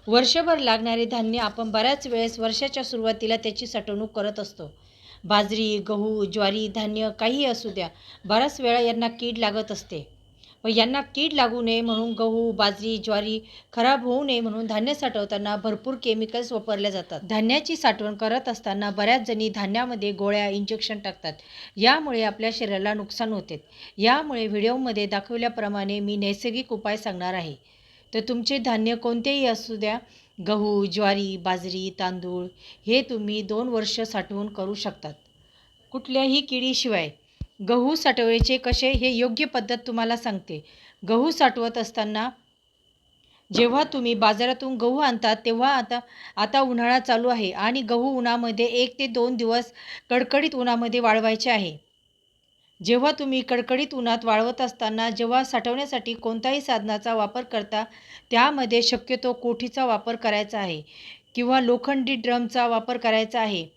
वर्षभर लागणारे धान्य आपण बऱ्याच वेळेस वर्षाच्या सुरुवातीला त्याची साठवणूक करत असतो. बाजरी, गहू, ज्वारी, धान्य काहीही असू द्या, बऱ्याच वेळा यांना कीड लागत असते. व यांना कीड लागू नये म्हणून गहू, बाजरी, ज्वारी खराब होऊ नये म्हणून धान्य साठवताना भरपूर केमिकल्स वापरले जातात. धान्याची साठवण करत असताना बऱ्याच जणी धान्यामध्ये गोळ्या, इंजेक्शन टाकतात. यामुळे आपल्या शरीराला नुकसान होते. यामुळे व्हिडिओमध्ये दाखवल्याप्रमाणे मी नैसर्गिक उपाय सांगणार आहे. तर तुमचे धान्य कोणतेही असू द्या, गहू, ज्वारी, बाजरी, तांदूळ हे तुम्ही 2 वर्ष साठवून करू शकतात, कुठल्याही किडीशिवाय. गहू साठवायचे कसे हे योग्य पद्धत तुम्हाला सांगते. गहू साठवत असताना जेव्हा तुम्ही बाजारातून गहू आणतात तेव्हा आता उन्हाळा चालू आहे आणि गहू उन्हामध्ये 1 ते 2 दिवस कडकडीत उन्हामध्ये वाळवायचे आहे. जेव्हा तुम्ही कडकडीत उन्हात वाळवत असताना जेव्हा साठवण्यासाठी कोणत्याही साधनाचा वापर करता, त्यामध्ये शक्यतो कोठीचा वापर करायचा आहे किंवा लोखंडी ड्रमचा वापर करायचा आहे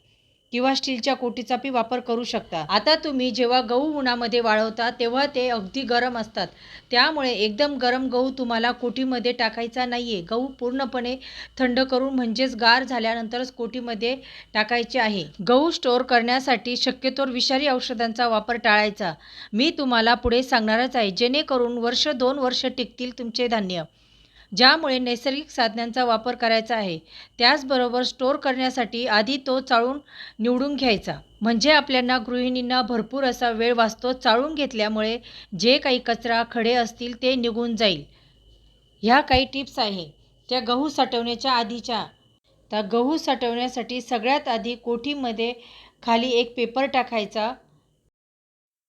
किंवा स्टीलच्या कोठीचा बी वापर करू शकता. आता तुम्ही जेव्हा गहू उन्हामध्ये वाळवता तेव्हा ते अगदी गरम असतात. त्यामुळे एकदम गरम गहू तुम्हाला कोठीमध्ये टाकायचा नाही आहे. गहू पूर्णपणे थंड करून म्हणजेच गार झाल्यानंतरच कोठीमध्ये टाकायचे आहे. गहू स्टोअर करण्यासाठी शक्यतोवर विषारी औषधांचा वापर टाळायचा. मी तुम्हाला पुढे सांगणारच आहे, जेणेकरून 1-2 वर्ष टिकतील तुमचे धान्य. ज्यामुळे नैसर्गिक साधनांचा वापर करायचा आहे. त्याचबरोबर स्टोअर करण्यासाठी आधी तो चाळून निवडून घ्यायचा. म्हणजे आपल्याला गृहिणींना भरपूर असा वेळ वाचतो. चाळून घेतल्यामुळे जे काही कचरा, खडे असतील ते निघून जाईल. ह्या काही टिप्स आहे त्या गहू साठवण्याच्या आधीच्या. तर गहू साठवण्यासाठी सगळ्यात आधी कोठीमध्ये खाली एक पेपर टाकायचा.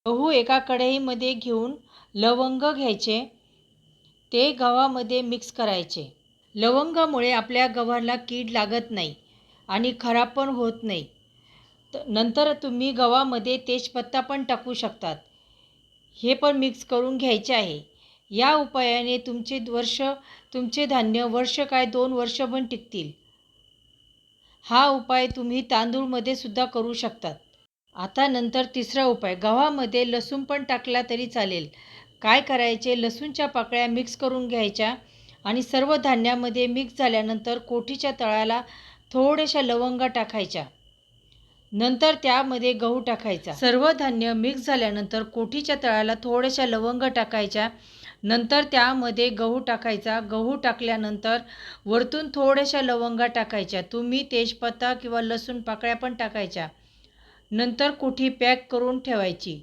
गहू एका कढईमध्ये घेऊन लवंग घ्यायचे, ते गव्हामध्ये मिक्स करायचे. लवंगामुळे आपल्या गव्हाला कीड लागत नाही आणि खराब पण होत नाही. नंतर तुम्ही गव्हामध्ये तेजपत्ता पण टाकू शकतात. हे पण मिक्स करून घ्यायचे आहे. या उपायाने तुमचे धान्य वर्ष काय 2 वर्ष पण टिकतील. हा उपाय तुम्ही तांदूळमध्ये सुद्धा करू शकतात. आता नंतर तिसरा उपाय, गव्हामध्ये लसूण पण टाकला तरी चालेल. काय करायचे, लसूणच्या पाकळ्या मिक्स करून घ्यायच्या आणि सर्व धान्यामध्ये मिक्स झाल्यानंतर कोठीच्या तळाला थोड्याशा लवंगा टाकायच्या. नंतर त्यामध्ये गहू टाकायचा. सर्व धान्य मिक्स झाल्यानंतर कोठीच्या तळाला थोड्याशा लवंग टाकायच्या. नंतर त्यामध्ये गहू टाकायचा. गहू टाकल्यानंतर वरतून थोड्याशा लवंगा टाकायच्या. तुम्ही तेजपत्ता किंवा लसूण पाकळ्या पण टाकायच्या. नंतर कोठी पॅक करून ठेवायची.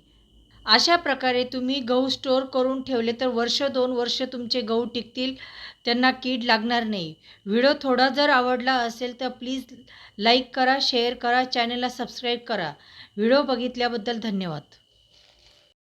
अशा प्रकारे तुम्ही गहू स्टोअर करून ठेवले तर 1-2 वर्ष तुमचे गहू टिकतील, त्यांना कीड लागणार नाही. व्हिडिओ थोडा जर आवडला असेल तर प्लीज लाईक करा, शेअर करा, चॅनलला सबस्क्राईब करा. व्हिडिओ बघितल्याबद्दल धन्यवाद.